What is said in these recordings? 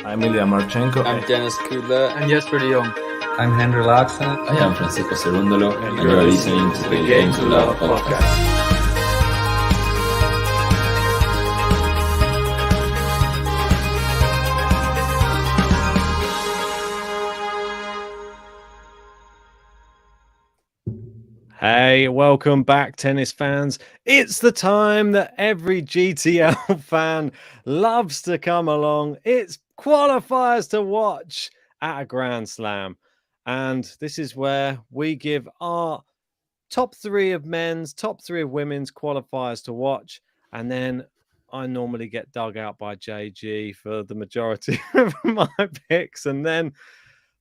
I'm Ilya Marchenko. I'm Dennis Kudla. And Jesper de Jong. I'm Henry Laakson. I am Francisco Cerundolo, and you are listening to the Game to Love podcast. Hey, welcome back, tennis fans. It's the time that every GTL fan loves to come along. It's qualifiers to watch at a Grand Slam. And this is where we give our top 3 of men's, top 3 of women's qualifiers to watch. And then I normally get dug out by JG for the majority of my picks. And then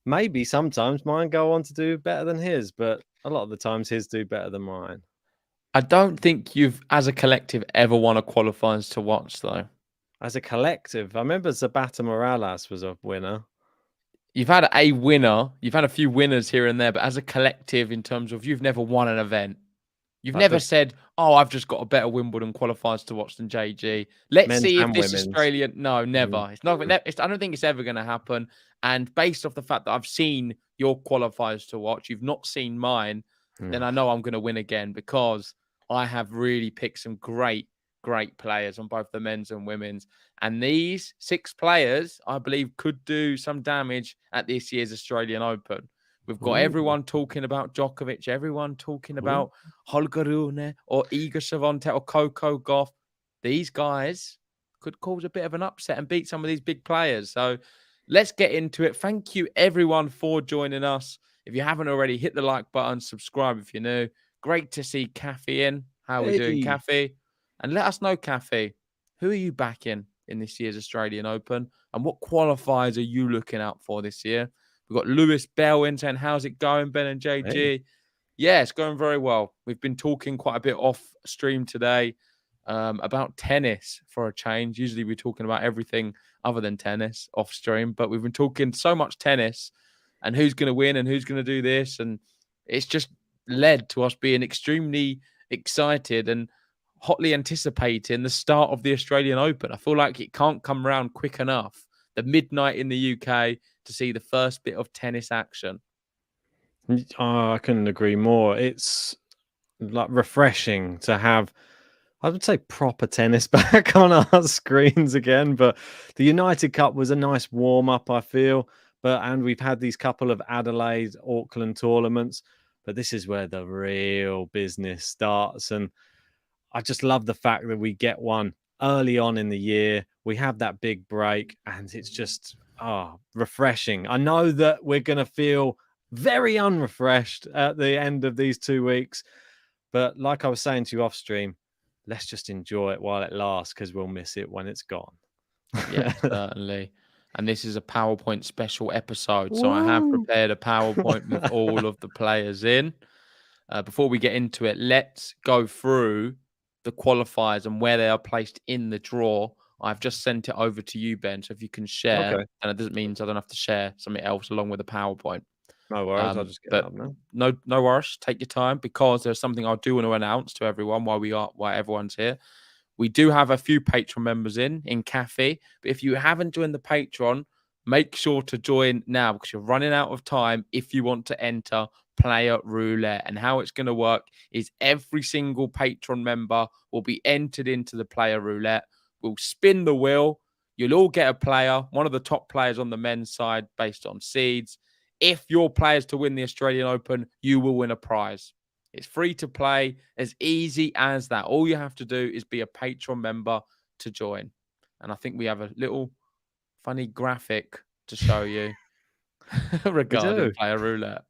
maybe sometimes mine go on to do better than his, but a lot of the times his do better than mine. I don't think you've, as a collective, ever won a qualifiers to watch, though. As a collective, I remember Zapata Morales was a winner. You've had a winner. You've had a few winners here and there, but as a collective, in terms of you've never won an event. You've never said, oh, I've just got a better Wimbledon qualifiers to watch than JG. Let's see if this Australian... No, never. It's not. I don't think it's ever going to happen. And based off the fact that I've seen your qualifiers to watch, you've not seen mine, then I know I'm going to win again because I have really picked some great players on both the men's and women's. And these 6 players, I believe, could do some damage at this year's Australian Open. We've got everyone talking about Djokovic, everyone talking about Holger Rune or Iga Swiatek or Coco Gauff. These guys could cause a bit of an upset and beat some of these big players. So let's get into it. Thank you, everyone, for joining us. If you haven't already, hit the like button, subscribe if you're new. Great to see Kathy in. How are we doing, Kathy? And let us know, Kathy, who are you backing in this year's Australian Open? And what qualifiers are you looking out for this year? We've got Lewis Bell in saying, how's it going, Ben and JG? Hey. Yeah, it's going very well. We've been talking quite a bit off stream today about tennis for a change. Usually we're talking about everything other than tennis off stream, but we've been talking so much tennis and who's going to win and who's going to do this. And it's just led to us being extremely excited and hotly anticipating the start of the Australian Open. I feel like it can't come around quick enough. The midnight in the UK to see the first bit of tennis action. Oh, I couldn't agree more. It's like refreshing to have, I would say, proper tennis back on our screens again. But the United Cup was a nice warm-up, I feel. And we've had these couple of Adelaide, Auckland tournaments. But this is where the real business starts. And I just love the fact that we get one early on in the year. We have that big break, and it's just refreshing. I know that we're going to feel very unrefreshed at the end of these 2 weeks, but like I was saying to you off stream, let's just enjoy it while it lasts because we'll miss it when it's gone. Yeah, certainly. And this is a PowerPoint special episode, so I have prepared a PowerPoint with all of the players in. Before we get into it, let's go through the qualifiers and where they are placed in the draw. I've just sent it over to you, Ben, so if you can share, and it doesn't mean I don't have to share something else along with the PowerPoint. No worries, I'll just get it up now. No worries, take your time, because there's something I do want to announce to everyone while everyone's here. We do have a few Patreon members in Cafe, but if you haven't joined the Patreon, make sure to join now because you're running out of time if you want to enter Player Roulette. And how it's going to work is every single Patreon member will be entered into the Player Roulette. We'll spin the wheel. You'll all get a player, one of the top players on the men's side based on seeds. If your players to win the Australian Open, you will win a prize. It's free to play, as easy as that. All you have to do is be a Patreon member to join. And I think we have a little funny graphic to show you regarding Player Roulette.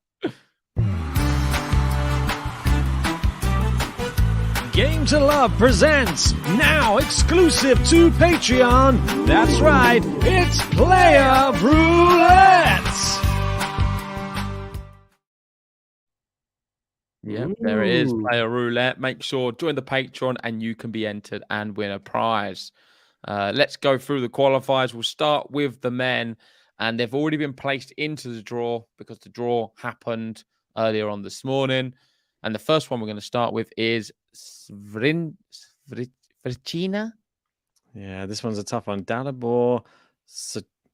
Game to Love presents, now exclusive to Patreon. That's right, it's Player Roulette. Yeah, there it is, Player Roulette. Make sure, join the Patreon and you can be entered and win a prize. Let's go through the qualifiers. We'll start with the men, and they've already been placed into the draw because the draw happened earlier on this morning. And the first one we're going to start with is Svrichina. Yeah, this one's a tough one. Dalibor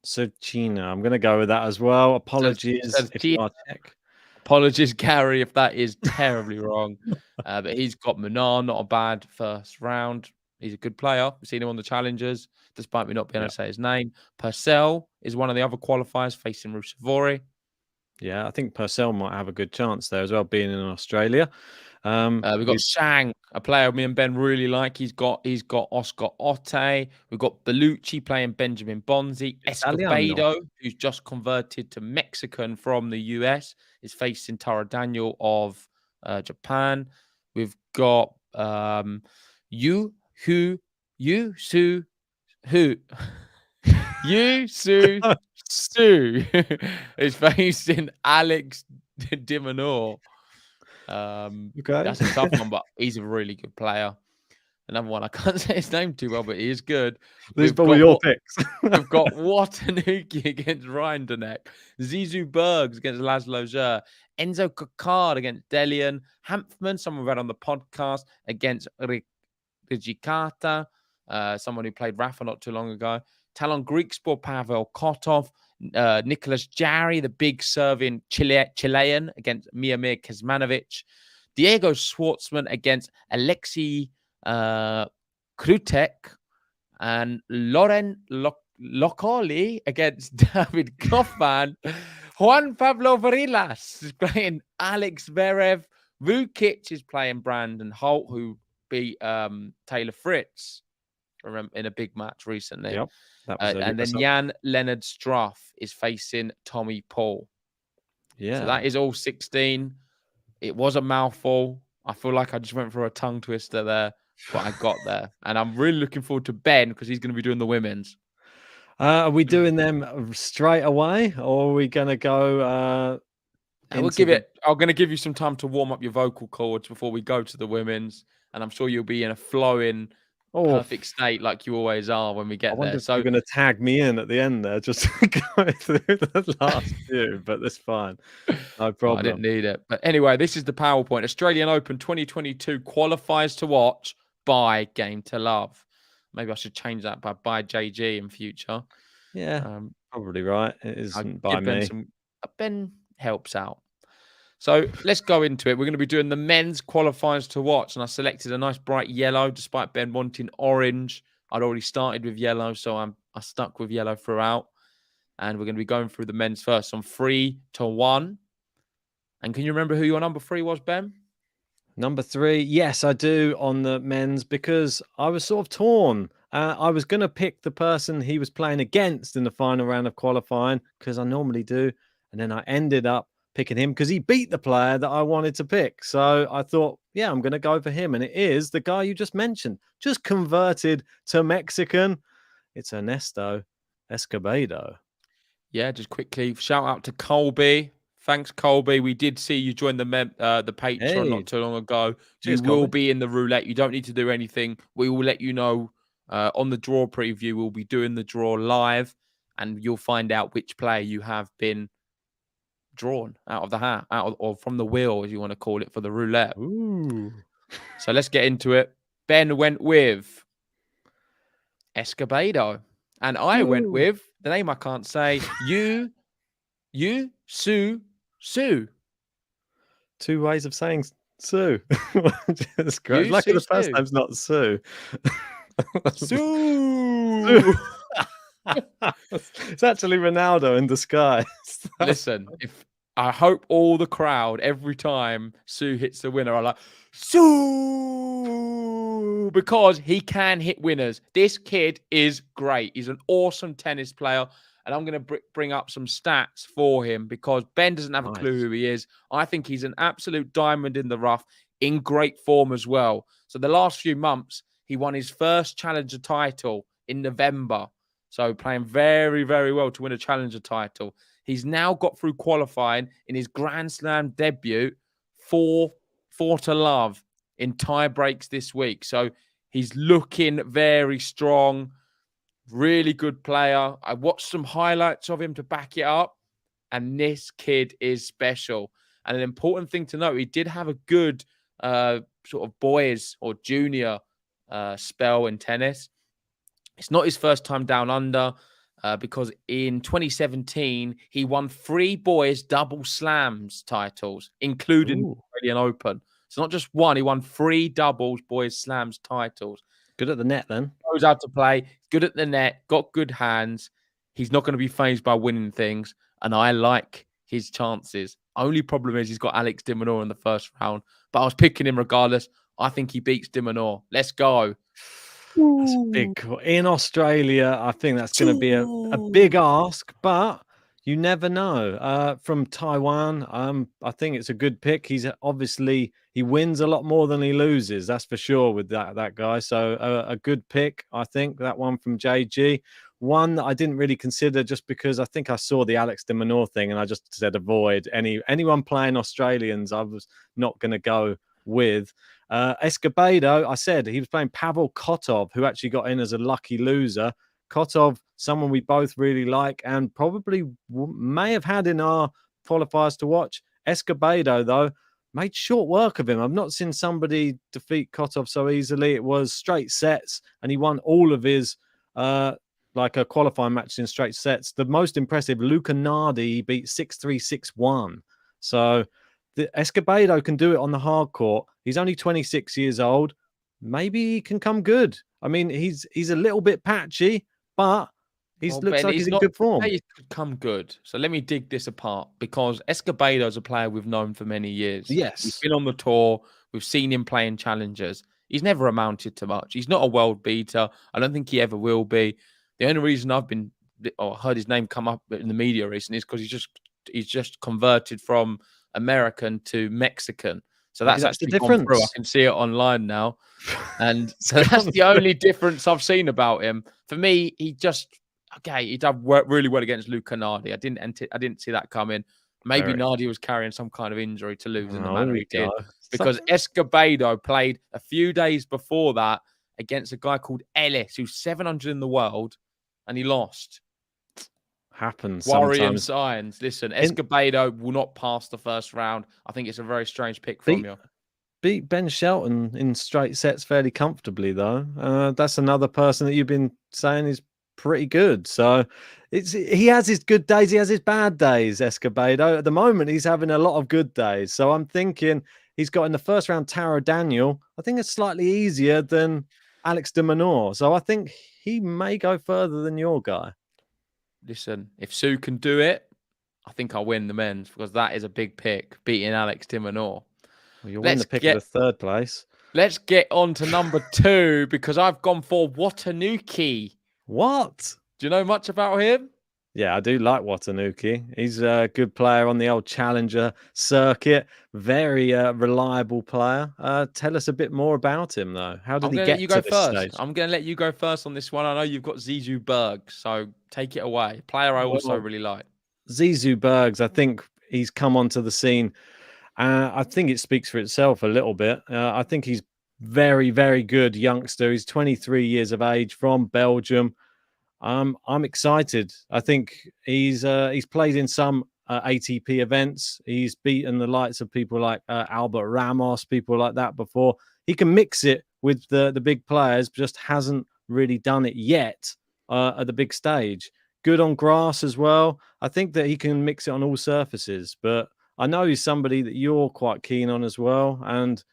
Sochina. I'm going to go with that as well. Apologies if you are Czech. Apologies, Gary, if that is terribly wrong. But he's got Munar, not a bad first round. He's a good player. We've seen him on the challengers, despite me not being able to say his name. Purcell is one of the other qualifiers facing Rusevori. Yeah, I think Purcell might have a good chance there as well, being in Australia. We've got Sang, a player me and Ben really like. He's got Oscar Otte. We've got Bellucci playing Benjamin Bonzi. Escobedo, who's just converted to Mexican from the US, is facing Tara Daniel of Japan. We've got Yu Su Su is facing Alex Dimanor. Okay. That's a tough one, but he's a really good player. Another one, I can't say his name too well, but he is good. These are probably your picks. We've got Watanuki against Ryan Danek, Zizou Bergs against Laszlo Zer, Enzo Kakard against Delian, Hanfman, someone we read on the podcast, against Rijikata, someone who played Rafa not too long ago, Talon Greekspor, Pavel Kotov, Nicholas Jarry, the big serving Chilean against Miomir Kuzmanovic, Diego Schwartzman against Alexei Krutek, and Loren Locoli against David Kaufman. Juan Pablo Varillas is playing Alex Verev. Vukic is playing Brandon Holt, who beat Taylor Fritz in a big match recently. Yep, and then Jan Leonard Struff is facing Tommy Paul. Yeah. So that is all 16. It was a mouthful. I feel like I just went for a tongue twister there, but I got there. And I'm really looking forward to Ben because he's going to be doing the women's. Are we doing them straight away, or are we going to go? I'm going to give you some time to warm up your vocal cords before we go to the women's, and I'm sure you'll be in a flowing, perfect state like you always are when we get there. So you're going to tag me in at the end there, just to go through the last few, but that's fine. No problem. I didn't need it. But anyway, this is the PowerPoint. Australian Open 2022 qualifiers to watch by Game to Love. Maybe I should change that by JG in future. Yeah, probably right. It isn't by me. Ben helps out. So let's go into it. We're going to be doing the men's qualifiers to watch. And I selected a nice bright yellow, despite Ben wanting orange. I'd already started with yellow, so I stuck with yellow throughout. And we're going to be going through the men's first on 3 to 1. And can you remember who your number 3 was, Ben? Number 3, yes, I do on the men's, because I was sort of torn. I was going to pick the person he was playing against in the final round of qualifying, because I normally do. And then I ended up picking him because he beat the player that I wanted to pick. So I thought, yeah, I'm going to go for him. And it is the guy you just mentioned, just converted to Mexican. It's Ernesto Escobedo. Yeah, just quickly, shout out to Colby. Thanks, Colby. We did see you join the Patreon not too long ago. Cheers, you will Colby. be in the roulette. You don't need to do anything. We will let you know on the draw preview. We'll be doing the draw live, and you'll find out which player you have been drawn out of the hat, or from the wheel, as you want to call it, for the roulette. Ooh. So let's get into it. Ben went with Escobedo, and I went with the name I can't say. Su. Two ways of saying Sue. That's great. Lucky the first time's not Sue. Sue. It's actually Ronaldo in disguise. Listen, I hope all the crowd every time Sue hits the winner are like Sue, because he can hit winners. This kid is great. He's an awesome tennis player. And I'm going to bring up some stats for him because Ben doesn't have a clue who he is. I think he's an absolute diamond in the rough, in great form as well. So the last few months, he won his first challenger title in November. So playing very, very well to win a challenger title. He's now got through qualifying in his Grand Slam debut, 4 to love in tie breaks this week. So he's looking very strong. Really good player. I watched some highlights of him to back it up, and this kid is special. And an important thing to note, he did have a good sort of boys or junior spell in tennis. It's not his first time down under. because in 2017 he won 3 boys double slams titles, including the Ooh, Australian Open. So not just one, he won 3 doubles boys slams titles. good at the net then. Knows how to play, good at the net, got good hands. He's not going to be phased by winning things, and I like his chances. Only problem is he's got Alex de Minaur in the first round, but I was picking him regardless. I think he beats de Minaur. Let's go. That's a big call. In Australia, I think that's going to be a big ask, but you never know. From Taiwan, I think it's a good pick. He's obviously he wins a lot more than he loses. That's for sure with that guy. So a good pick, I think. That one from JG. One that I didn't really consider just because I think I saw the Alex de Minaur thing and I just said avoid anyone playing Australians. I was not going to go with. Escobedo, I said he was playing Pavel Kotov, who actually got in as a lucky loser. Kotov, someone we both really like and probably may have had in our qualifiers to watch. Escobedo, though, made short work of him. I've not seen somebody defeat Kotov so easily. It was straight sets, and he won all of his like a qualifying match in straight sets. The most impressive, Luca Nardi, beat 6-3, 6-1. So the Escobedo can do it on the hard court. He's only 26 years old. Maybe he can come good. I mean, he's a little bit patchy, but he looks Ben, like he's in good form. He could come good. So let me dig this apart because Escobedo is a player we've known for many years. Yes. He's been on the tour. We've seen him playing challengers. He's never amounted to much. He's not a world beater. I don't think he ever will be. The only reason I've been or heard his name come up in the media recently is because he's just converted from American to Mexican. So that's actually the gone difference. through. I can see it online now. And so that's the only difference I've seen about him. For me, he did really well against Luca Nardi. I didn't see that coming. Maybe Nardi was carrying some kind of injury to lose in the manner he did. Because Escobedo played a few days before that against a guy called Ellis, who's 700 in the world, and he lost. Happens Worrying sometimes. signs. Listen, Escobedo will not pass the first round. I think it's a very strange pick from you. Beat Ben Shelton in straight sets fairly comfortably, though. That's another person that you've been saying is pretty good. So he has his good days, he has his bad days, Escobedo. At the moment, he's having a lot of good days. So I'm thinking he's got in the first round Taro Daniel. I think it's slightly easier than Alex de Minaur. So I think he may go further than your guy. Listen, if Sue can do it, I think I'll win the men's because that is a big pick, beating Alex de Minaur. Well, you'll win the pick of the third place. Let's get on to number 2 because I've gone for Watanuki. What? Do you know much about him? Yeah, I do like Watanuki. He's a good player on the old challenger circuit. Very reliable player. Tell us a bit more about him, though. How did he get to this stage? I'm going to let you go first on this one. I know you've got Zizou Berg, so take it away. Player I also really like. Zizou Bergs, I think he's come onto the scene. I think it speaks for itself a little bit. I think he's very, very good youngster. He's 23 years of age from Belgium. I'm excited. I think he's played in some ATP events. He's beaten the likes of people like Albert Ramos, people like that before. He can mix it with the big players, just hasn't really done it yet at the big stage. Good on grass as well. I think that he can mix it on all surfaces, but I know he's somebody that you're quite keen on as well. And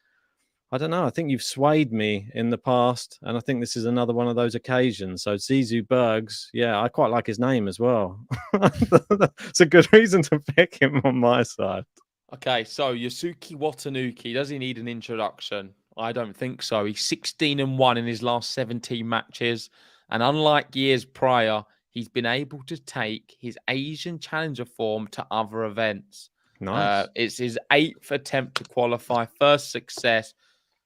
I don't know. I think you've swayed me in the past, and I think this is another one of those occasions. So Zizou Bergs, yeah, I quite like his name as well. It's a good reason to pick him on my side. Okay, so Yusuke Watanuki, does he need an introduction? I don't think so. He's 16-1 in his last 17 matches, and unlike years prior, he's been able to take his Asian Challenger form to other events. Nice. It's his 8th attempt to qualify, first success.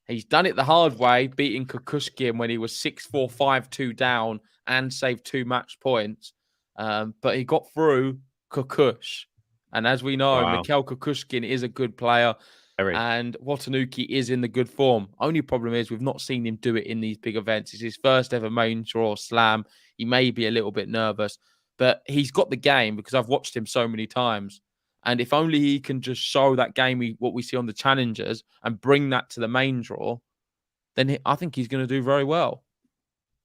He's done it the hard way, beating Kukushkin when he was 6-4, 5-2 down and saved 2 match points. But he got through Kukush. And as we know, Mikhail Kukushkin is a good player. And Watanuki is in the good form. Only problem is we've not seen him do it in these big events. It's his first ever main draw slam. He may be a little bit nervous, but he's got the game because I've watched him so many times. And if only he can just show that game, what we see on the challengers, and bring that to the main draw, then I think he's going to do very well.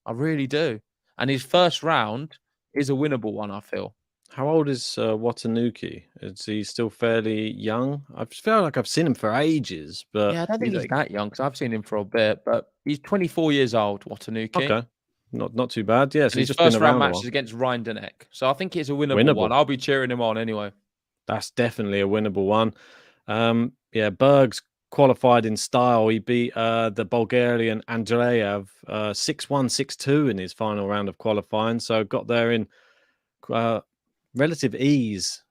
I really do. And his first round is a winnable one, I feel. How old is Watanuki? Is he still fairly young? I feel like I've seen him for ages, but Yeah, I don't think he's he's like, that young because I've seen him for a bit, but he's 24 years old, Watanuki. okay, not too bad. Yeah, so And he's his just been first round around a match is while. against Rinderknech. So I think it's a winnable one. Winnable. I'll be cheering him on anyway. That's definitely a winnable one. Yeah, Berg's qualified in style. He beat the Bulgarian Andreev 6-1, 6-2 in his final round of qualifying. So got there in relative ease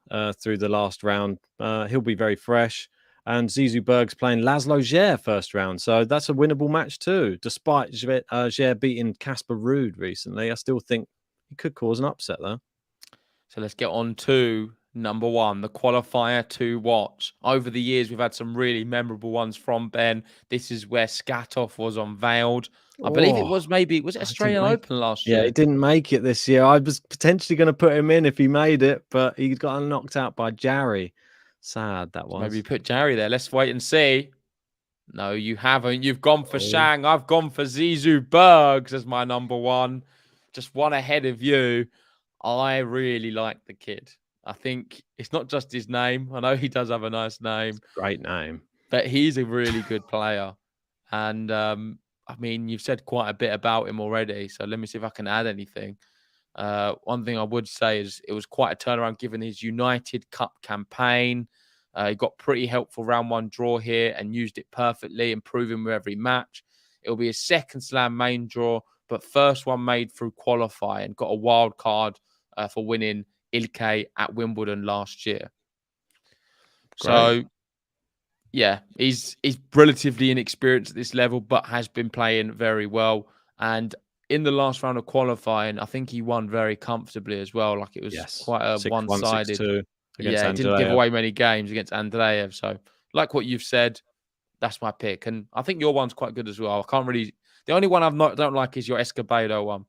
through the last round. He'll be very fresh. And Zizou Berg's playing Laszlo Zher first round. So that's a winnable match too. Despite Zher beating Casper Ruud recently, I still think he could cause an upset though. So let's get on to number one, the qualifier to watch. Over the years, we've had some really memorable ones from Ben. This is where Skatov was unveiled. I believe it was was it Australian Open last year? Yeah, he didn't make it this year. I was potentially going to put him in if he made it, but he got knocked out by Jarry. Sad that was. Maybe put Jarry there. Let's wait and see. No, you haven't. You've gone for Shang. I've gone for Zizou Bergs as my number one. Just one ahead of you. I really like the kid. I think it's not just his name. I know he does have a nice name. Great name. But he's a really good player. And I mean, you've said quite a bit about him already. So let me see if I can add anything. One thing I would say is it was quite a turnaround given his United Cup campaign. He got pretty helpful round one draw here and used it perfectly, improving with every match. It'll be his second Slam main draw, but first one made through qualify and got a wild card for winning Ilkay at Wimbledon last year. Great. So, yeah, he's relatively inexperienced at this level, but has been playing very well. And in the last round of qualifying, I think he won very comfortably as well. Like it was quite a 6-1, one-sided. 6-2 Yeah, he didn't give away many games against Andreev. So, like what you've said, that's my pick. And I think your one's quite good as well. I can't really. The only one don't like is your Escobedo one.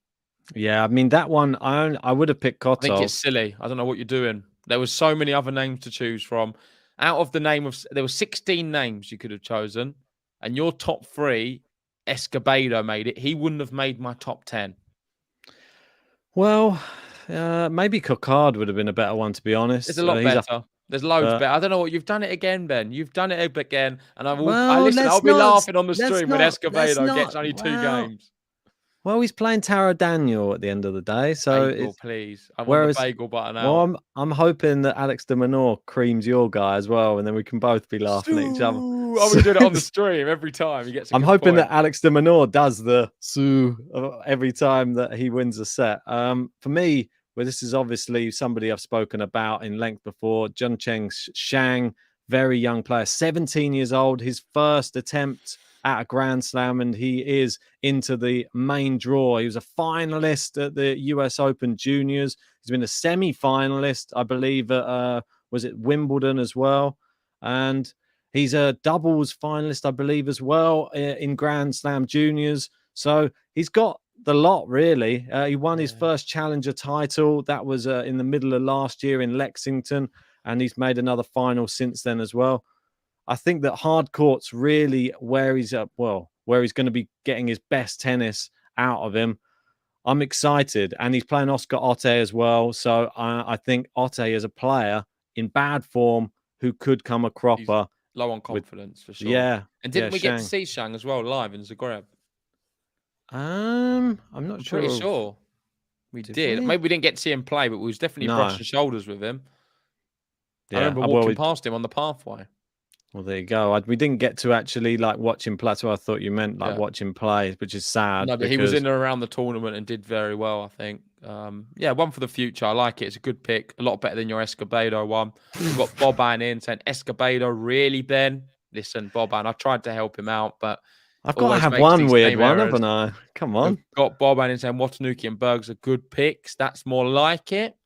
Yeah, I mean that one. I would have picked Kotov. I think it's silly. I don't know what you're doing. There was so many other names to choose from. Out of there were 16 names you could have chosen, and your top three, Escobedo made it. He wouldn't have made my top 10. Well, maybe Coquard would have been a better one, to be honest. It's a lot better. There's loads better. I don't know what you've done it again, Ben. You've done it again, and I'll be laughing on the stream when Escobedo gets only 2 games. Well, he's playing Taro Daniel at the end of the day, so bagel, please. I want the bagel button out. Well, I'm hoping that Alex de Minaur creams your guy as well, and then we can both be laughing at each other. I would do it on the stream every time he gets. I'm hoping that Alex de Minaur does the "sue" every time that he wins a set. For me, well, this is obviously somebody I've spoken about in length before. Juncheng Shang, very young player, 17 years old, his first attempt at a Grand Slam, and he is into the main draw. He was a finalist at the US Open Juniors. He's been a semi-finalist, I believe, at was it Wimbledon as well, and he's a doubles finalist, I believe, as well in Grand Slam Juniors. So he's got the lot, really. He won his first challenger title. That was in the middle of last year in Lexington, and he's made another final since then as well. I think that hard court's really where he's where he's going to be getting his best tennis out of him. I'm excited, and he's playing Oscar Otte as well. So I think Otte is a player in bad form who could come a cropper. He's low on confidence for sure. Yeah, and didn't we get to see Shang as well live in Zagreb? I'm not sure. Pretty sure we did. Maybe we didn't get to see him play, but we was definitely brushing shoulders with him. Yeah, I remember walking past him on the pathway. Well, there you go. We didn't get to actually watch him play. That's what I thought you meant, watch him play, which is sad. No, but he was in and around the tournament and did very well, I think. One for the future. I like it. It's a good pick. A lot better than your Escobedo one. We've got Boban in saying, Escobedo, really, Ben? Listen, Boban, I tried to help him out, but I've got to have one weird one, haven't I? Come on. We've got Boban in saying Watanuki and Bergs are good picks. That's more like it.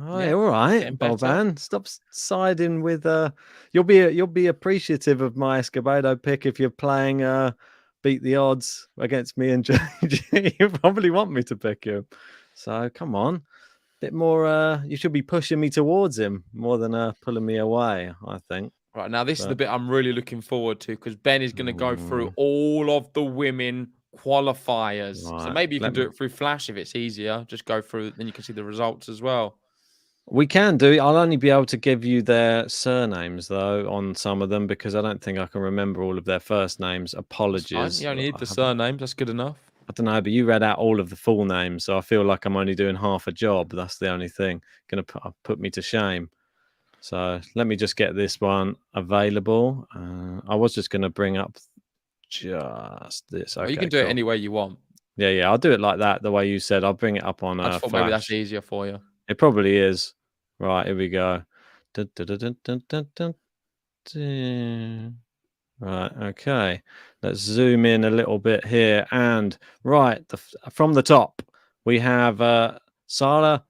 Oh, yeah, all right, Boban. Stop siding with. You'll be appreciative of my Escobedo pick if you're playing beat the odds against me and JG. You probably want me to pick him. So come on, bit more. You should be pushing me towards him more than pulling me away. I think. Right now, this is the bit I'm really looking forward to because Ben is going to go through all of the women qualifiers. So Right. maybe you can Let do me. it through Flash if it's easier. Just go through, then you can see the results as well. We can do. I'll only be able to give you their surnames though on some of them because I don't think I can remember all of their first names. That's fine. Apologies. You only need I the haven't. surnames. That's good enough. I don't know, but you read out all of the full names, so I feel like I'm only doing half a job. That's the only thing. Going to put me to shame. So let me just get this one available. I was just going to bring up just this. Or you Okay, can do it cool. any way you want. Yeah. I'll do it like that, the way you said. I'll bring it up on I just thought maybe that's Flash. easier for you. It probably is. Right, here we go. Dun, dun, dun, dun, dun, dun, dun, dun. Right, okay. Let's zoom in a little bit here. And right, from the top, we have Sara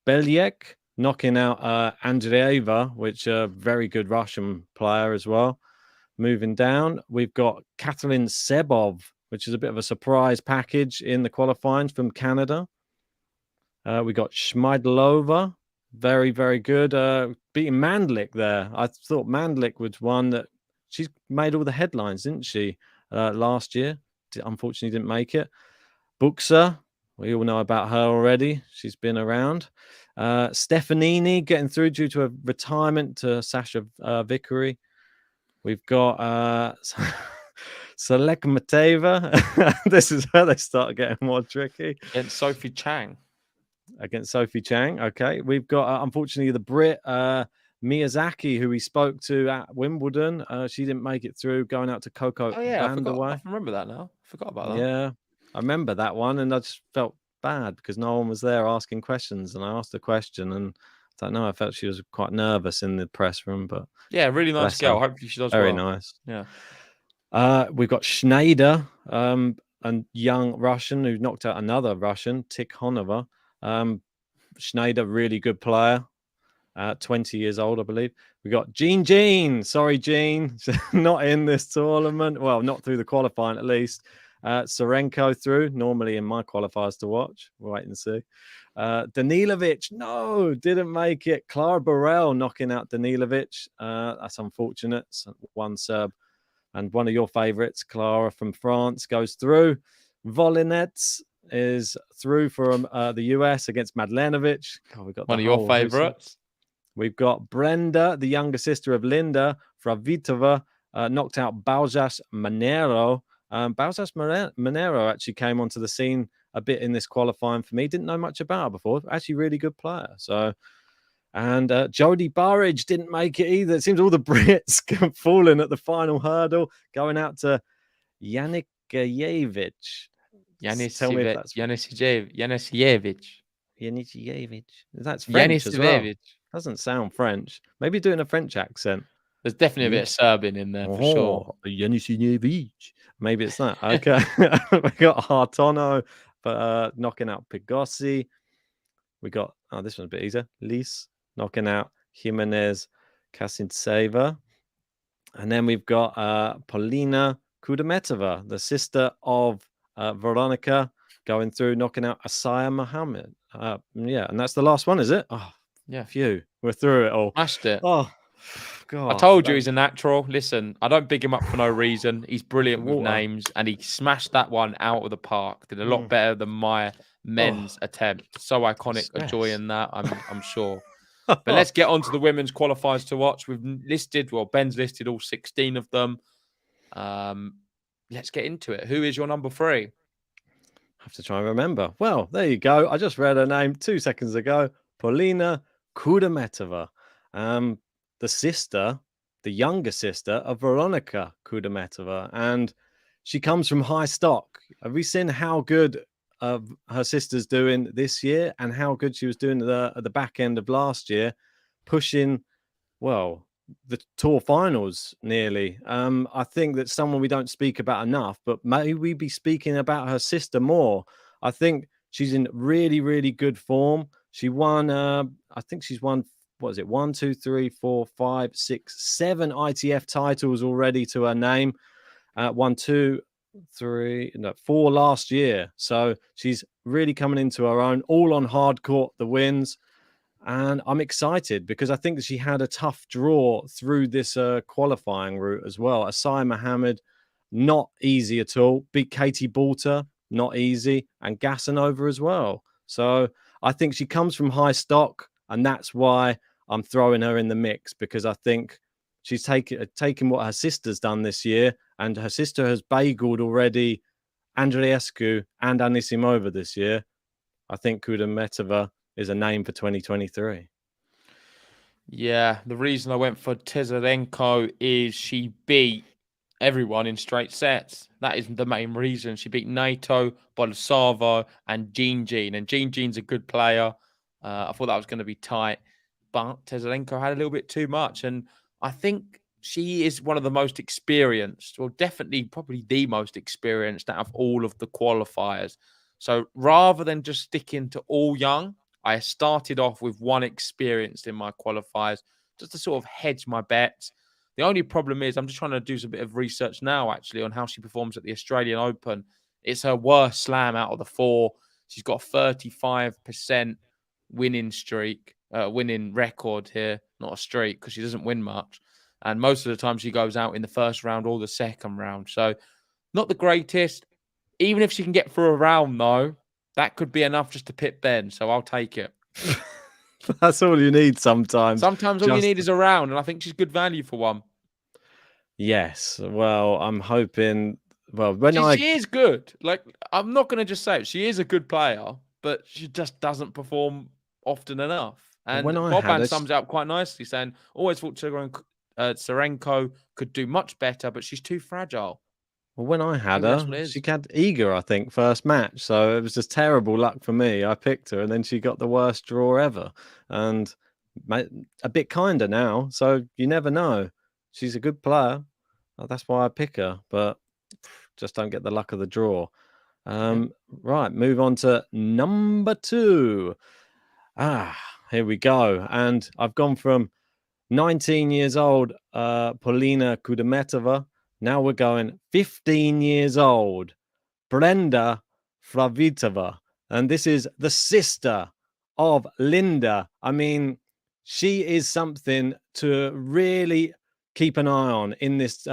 Belyek knocking out Andreeva, which a very good Russian player as well. Moving down, we've got Katalin Sebov, which is a bit of a surprise package in the qualifying from Canada. We got Schmeidlova, very, very good. Beating Mandlik there. I thought Mandlik was one that she's made all the headlines, didn't she, last year? Unfortunately, didn't make it. Buxa, we all know about her already. She's been around. Stefanini getting through due to a retirement to Sasha Vickery. We've got Selek Mateva. This is where they start getting more tricky. Against Sophie Chang. Against Sophie Chang. Okay. We've got, unfortunately, the Brit, Miyazaki, who we spoke to at Wimbledon. She didn't make it through, going out to Coco Oh, yeah. Vandeweghe. I remember that now. Forgot about that. Yeah. I remember that one. And I just felt bad because no one was there asking questions. And I asked a question and I don't know. I felt she was quite nervous in the press room, but yeah, really nice girl. Hopefully she does very well. nice. Yeah. We've got Schneider, a young Russian who knocked out another Russian, Tikhonova. Schneider, really good player. 20 years old, I believe. We got Jean. Sorry, Jean. Not in this tournament. Well, not through the qualifying, at least. Sorenko through, normally in my qualifiers to watch. We'll wait and see. Danilovic, no, didn't make it. Clara Burrell knocking out Danilovic. That's unfortunate. One Serb and one of your favorites, Clara from France, goes through. Volinets is through from the US against Madlenovic. God, we've got one of your favorites. We've got Brenda, the younger sister of Linda, Fravitova, knocked out Baljas Monero. Baljas Monero actually came onto the scene a bit in this qualifying for me. Didn't know much about her before. Actually, really good player. So, and Jodie Burridge didn't make it either. It seems all the Brits falling at the final hurdle, going out to Yannick Yaevich. Tell me if that's Yanisijevich. That's French as well. Yanisijevich. Doesn't sound French. Maybe doing a French accent. There's definitely a bit of Serbian in there for sure. Yanisijevich. Maybe it's that. Okay. We got Hartono, but knocking out Pigossi. We got, this one's a bit easier. Lis knocking out Jimenez Kasintseva. And then we've got Polina Kudametova, the sister of Veronica, going through, knocking out Asaya Mohammed. Yeah, and that's the last one, is it? Oh, yeah. Phew. We're through it all. Smashed it. Oh, God. I told you he's a natural. Listen, I don't big him up for no reason. He's brilliant with names, and he smashed that one out of the park. Did a lot better than my men's attempt. So iconic, enjoying that, I'm sure. But let's get on to the women's qualifiers to watch. Ben's listed all 16 of them. Let's get into it. Who is your number 3? I have to try and remember. Well, there you go. I just read her name 2 seconds ago. Polina Kudametova. The younger sister of Veronica Kudametova. And she comes from high stock. Have we seen how good her sister's doing this year and how good she was doing at the back end of last year, pushing, the tour finals nearly. I think that's someone we don't speak about enough, but maybe we be speaking about her sister more. I think she's in really, really good form. She won, I think she's won, 1, 2, 3, 4, 5, 6, 7 ITF titles already to her name. 1, 2, 3, 4 last year. So she's really coming into her own, all on hard court, the wins. And I'm excited because I think that she had a tough draw through this qualifying route as well. Asaya Mohammed not easy at all. Beat Katie Balter, not easy, and Gasanova as well. So I think she comes from high stock, and that's why I'm throwing her in the mix, because I think she's taken what her sister's done this year, and her sister has bageled already Andreescu and Anisimova this year. I think Kudermetova is a name for 2023. Yeah, the reason I went for Tezarenko is she beat everyone in straight sets. That is the main reason. She beat Naito, Bolsavo, and Jean. And Jean's a good player. I thought that was going to be tight, but Tezarenko had a little bit too much. And I think she is one of the most experienced, or definitely probably the most experienced out of all of the qualifiers. So rather than just sticking to all young, I started off with one experienced in my qualifiers just to sort of hedge my bets. The only problem is I'm just trying to do some bit of research now, actually, on how she performs at the Australian Open. It's her worst slam out of the 4. She's got a 35% winning streak, winning record here, not a streak, because she doesn't win much. And most of the time she goes out in the first round or the second round. So not the greatest. Even if she can get through a round, though, that could be enough just to pit Ben. So I'll take it. That's all you need sometimes. Sometimes all you need is a round, and I think she's good value for one. Yes. Well, I'm hoping. Well, she is good. Like, I'm not going to just say it. She is a good player, but she just doesn't perform often enough. And Boban sums it up quite nicely, saying, always thought Tsarenko could do much better, but she's too fragile. Well, when I had her, she had Iga, I think, first match. So it was just terrible luck for me. I picked her, and then she got the worst draw ever. And a bit kinder now. So you never know. She's a good player. That's why I pick her. But just don't get the luck of the draw. Right, move on to number 2. Here we go. And I've gone from 19 years old, Polina Kudermetova. Now we're going 15 years old, Brenda Flavitova. And this is the sister of Linda. I mean, she is something to really keep an eye on in this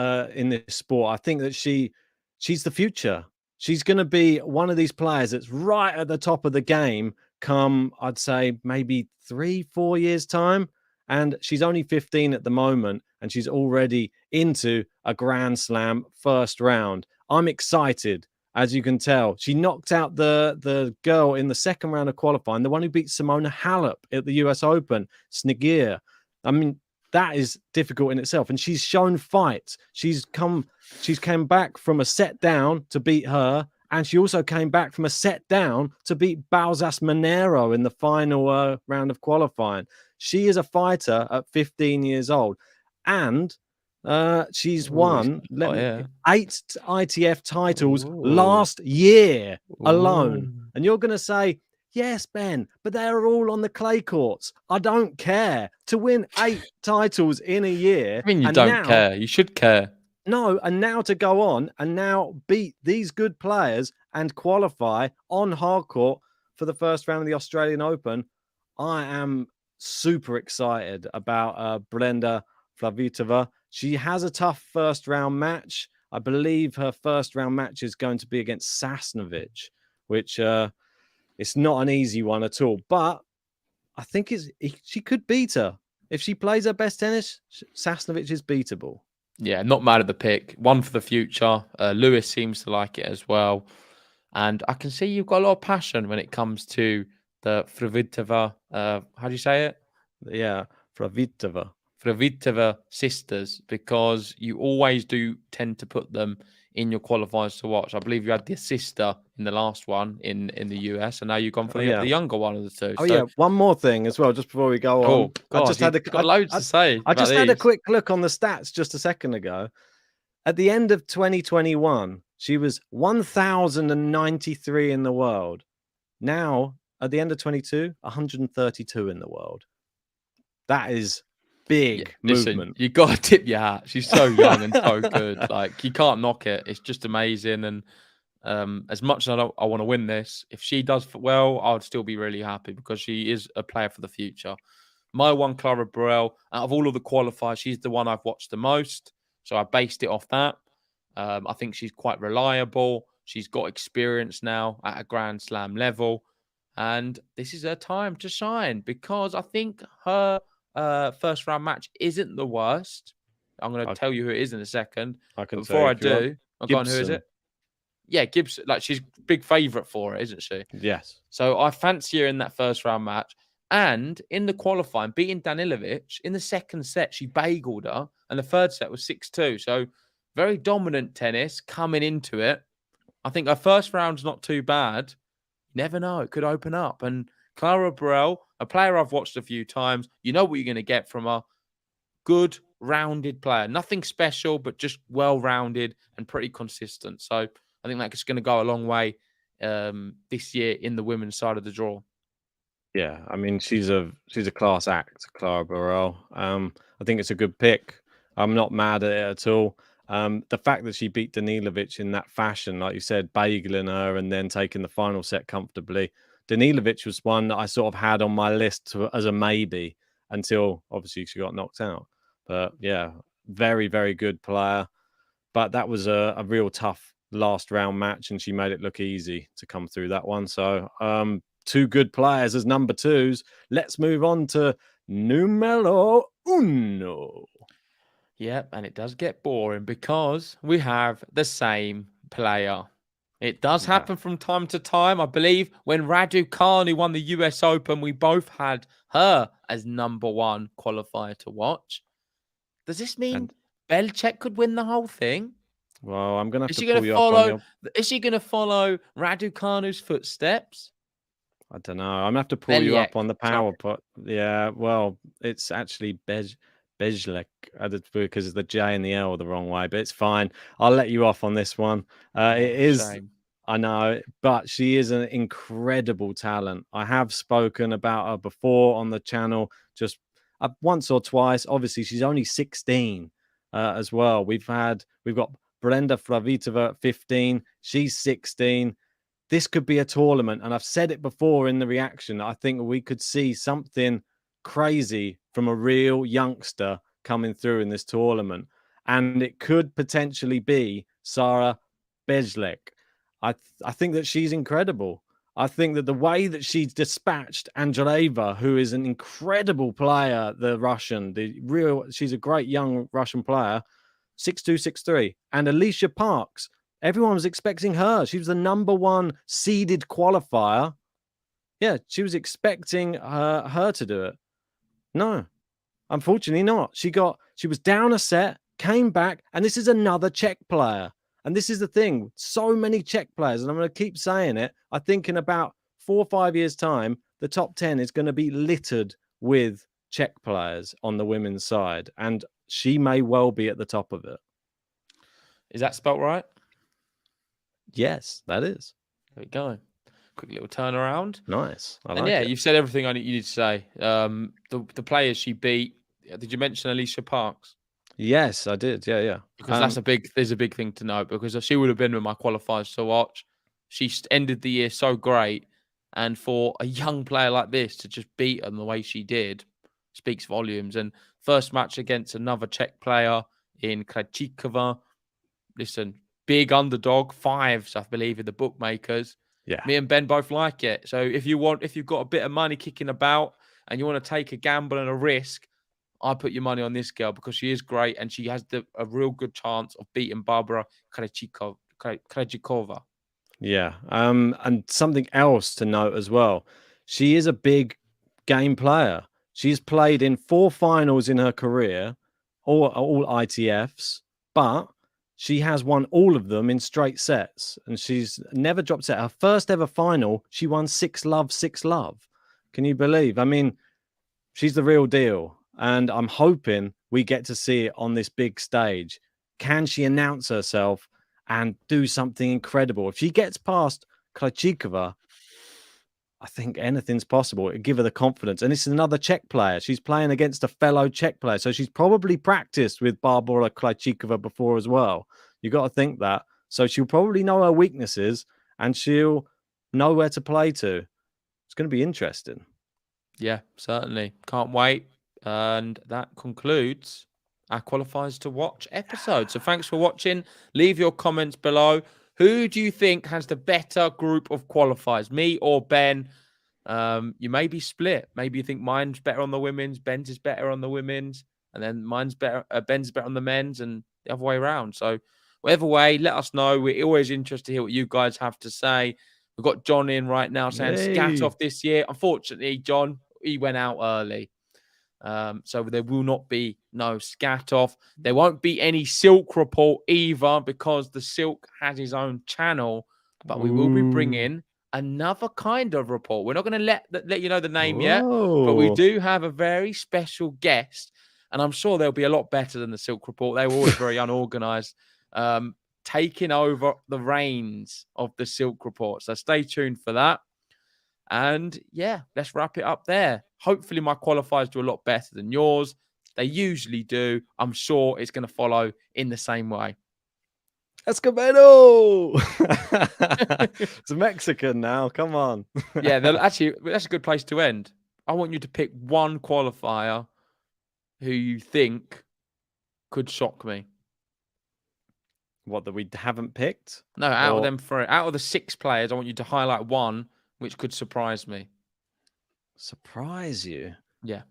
sport. I think that she's the future. She's going to be one of these players that's right at the top of the game come, I'd say, maybe 3-4 years' time. And she's only 15 at the moment, and she's already into a Grand Slam first round. I'm excited, as you can tell. She knocked out the girl in the second round of qualifying, the one who beat Simona Halep at the US Open, Snigir. I mean, that is difficult in itself. And she's shown fight. She's came back from a set down to beat her. And she also came back from a set down to beat Balsas Monero in the final round of qualifying. She is a fighter at 15 years old. And she's won 8 ITF titles last year alone. And you're going to say, yes, Ben, but they're all on the clay courts. I don't care. To win 8 titles in a year. I mean, you don't care. You should care. No, and now to go on and now beat these good players and qualify on hard court for the first round of the Australian Open. I am super excited about Brenda Flavitova. She has a tough first round match. I believe her first round match is going to be against Sasnovich, which it's not an easy one at all. But I think she could beat her. If she plays her best tennis, Sasnovich is beatable. Yeah, not mad at the pick. One for the future. Lewis seems to like it as well. And I can see you've got a lot of passion when it comes to the Fravitova. How do you say it? Yeah, Fravitova sisters, because you always do tend to put them in your qualifiers to watch. I believe you had the sister in the last one in the US, and now you've gone for the younger one of the two. One more thing as well, just before we go on. God, I just had loads to say. I just had a quick look on the stats just a second ago. At the end of 2021, she was 1,093 in the world. Now, at the end of 22, 132 in the world. That is big movement. Listen, you got to tip your hat. She's so young and so good. Like, you can't knock it. It's just amazing. And as much as I want to win this, if she does well, I would still be really happy because she is a player for the future. My one, Clara Burrell, out of all of the qualifiers, she's the one I've watched the most. So I based it off that. I think she's quite reliable. She's got experience now at a Grand Slam level. And this is her time to shine because I think her first round match isn't the worst. I'm going to I, tell you who it is in a second. I But can say before I if you want. do, I'll go on. Who is Gibson. it? Yeah, Gibson. Like, she's big favourite for it, isn't she? Yes. So I fancy her in that first round match. And in the qualifying, beating Danilovic, in the second set, she bageled her. And the third set was 6-2. So very dominant tennis coming into it. I think her first round's not too bad. You never know. It could open up. And Clara Burrell, a player I've watched a few times, you know what you're going to get from her. Good, rounded player. Nothing special, but just well-rounded and pretty consistent. So I think that's going to go a long way this year in the women's side of the draw. Yeah, I mean she's a class act, Clara Burrell. I think it's a good pick. I'm not mad at it at all. The fact that she beat Danilovic in that fashion, like you said, bageling her and then taking the final set comfortably. Danilovic was one that I sort of had on my list as a maybe until obviously she got knocked out. But yeah, very, very good player. But that was a real tough last round match, and she made it look easy to come through that one. So two good players as number twos. Let's move on to numero uno. Yep, and it does get boring because we have the same player. It does happen from time to time. I believe when Raducanu won the US Open, we both had her as number one qualifier to watch. Does this mean Belichick could win the whole thing? Well, I'm going to have Is to she going pull to you up on follow? your... Is she going to follow Raducanu's footsteps? I don't know. I'm going to have to pull you up on the Sorry. PowerPoint. Yeah, well, it's actually Bejlek because the J and the L are the wrong way, but it's fine. I'll let you off on this one. It is... Shame. I know, but she is an incredible talent. I have spoken about her before on the channel, just once or twice. Obviously, she's only 16 as well. We've got Brenda Flavitova at 15. She's 16. This could be a tournament, and I've said it before in the reaction. I think we could see something crazy from a real youngster coming through in this tournament, and it could potentially be Sarah Bejlek. I think that she's incredible. I think that the way that she's dispatched Andreeva, who is an incredible player, the Russian, she's a great young Russian player, 6-2, 6-3. And Alicia Parks, everyone was expecting her. She was the number one seeded qualifier. Yeah, she was expecting her to do it. No, unfortunately not. She was down a set, came back, and this is another Czech player. And this is the thing, so many Czech players, and I'm going to keep saying it. I think in about 4 or 5 years' time, the top 10 is going to be littered with Czech players on the women's side. And she may well be at the top of it. Is that spelt right? Yes, that is. There we go. Quick little turnaround. Nice. I And like yeah, it. you've said everything you need to say. The players she beat. Did you mention Alicia Parks? Yes, I did. Yeah. Because there's a big thing to note because she would have been with my qualifiers to watch. She ended the year so great, and for a young player like this to just beat her the way she did speaks volumes. And first match against another Czech player in Krejcikova. Listen, big underdog, 5s, I believe, in the bookmakers. Yeah. Me and Ben both like it. So if you've got a bit of money kicking about and you want to take a gamble and a risk, I put your money on this girl because she is great and she has a real good chance of beating Barbara Krejcikova. Yeah. And something else to note as well. She is a big game player. She's played in 4 finals in her career, all ITFs, but she has won all of them in straight sets, and she's never dropped set. Her first ever final, she won 6-love, 6-love. Can you believe? I mean, she's the real deal, and I'm hoping we get to see it on this big stage. Can she announce herself and do something incredible? If she gets past Krejcikova, I think anything's possible. It'd give her the confidence. And it's another Czech player. She's playing against a fellow Czech player. So she's probably practiced with Barbara Krejcikova before as well. You got to think that. So she'll probably know her weaknesses and she'll know where to play to. It's going to be interesting. Yeah, certainly. Can't wait. And that concludes our qualifiers to watch episode. So thanks for watching. Leave your comments below. Who do you think has the better group of qualifiers, me or Ben? You may be split. Maybe you think mine's better on the women's, Ben's is better on the women's, and then mine's better, Ben's better on the men's, and the other way around. So whatever way, let us know. We're always interested to hear what you guys have to say. We've got John in right now saying scat off this year. Unfortunately, John, he went out early. So there will not be no scat off. There won't be any Silk report either because the Silk has his own channel, but we will be bringing another kind of report. We're not going to let you know the name yet, but we do have a very special guest, and I'm sure they'll be a lot better than the Silk report. They were always very unorganized, taking over the reins of the Silk report. So stay tuned for that. And yeah, let's wrap it up there. Hopefully my qualifiers do a lot better than yours. They usually do. I'm sure it's going to follow in the same way. Escobedo! It's Mexican now. Come on. Yeah, actually, that's a good place to end. I want you to pick one qualifier who you think could shock me. What, that we haven't picked? No, out of them three. Out of the 6 players, I want you to highlight one which could surprise me. Surprise you? Yeah.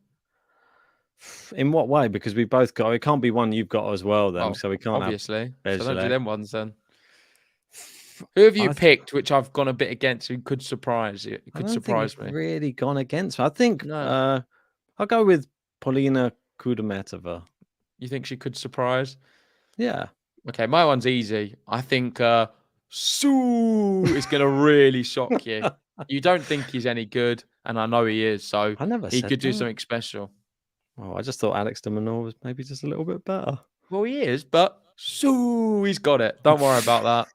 In what way? Because we both got. It can't be one you've got as well, then. So we can't. Obviously. So don't do them ones then. Who have you picked, which I've gone a bit against, who could surprise you? It could surprise me. Really gone against me. I think I'll go with Polina Kudermetova. You think she could surprise? Yeah. Okay, my one's easy. I think Sue is going to really shock you. You don't think he's any good, and I know he is. So he could do something special. Well, I just thought Alex de Minaur was maybe just a little bit better. Well, he is, but Sue, he's got it. Don't worry about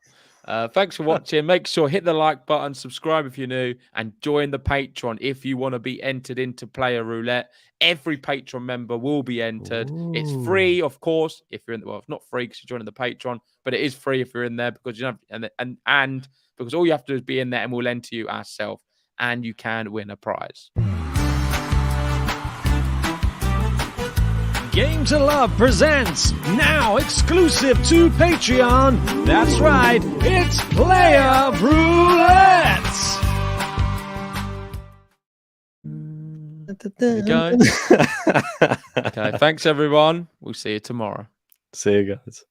that. Thanks for watching. Make sure hit the like button, subscribe if you're new, and join the Patreon if you want to be entered into Player Roulette. Every Patreon member will be entered. It's free, of course, if you're in the, well, it's not free because you're joining the Patreon, but it is free if you're in there because you know, and because all you have to do is be in there and we'll enter you ourselves, and you can win a prize. Game to Love presents, now exclusive to Patreon. That's right, it's Player Roulette. There you go. Okay, thanks everyone. We'll see you tomorrow. See you guys.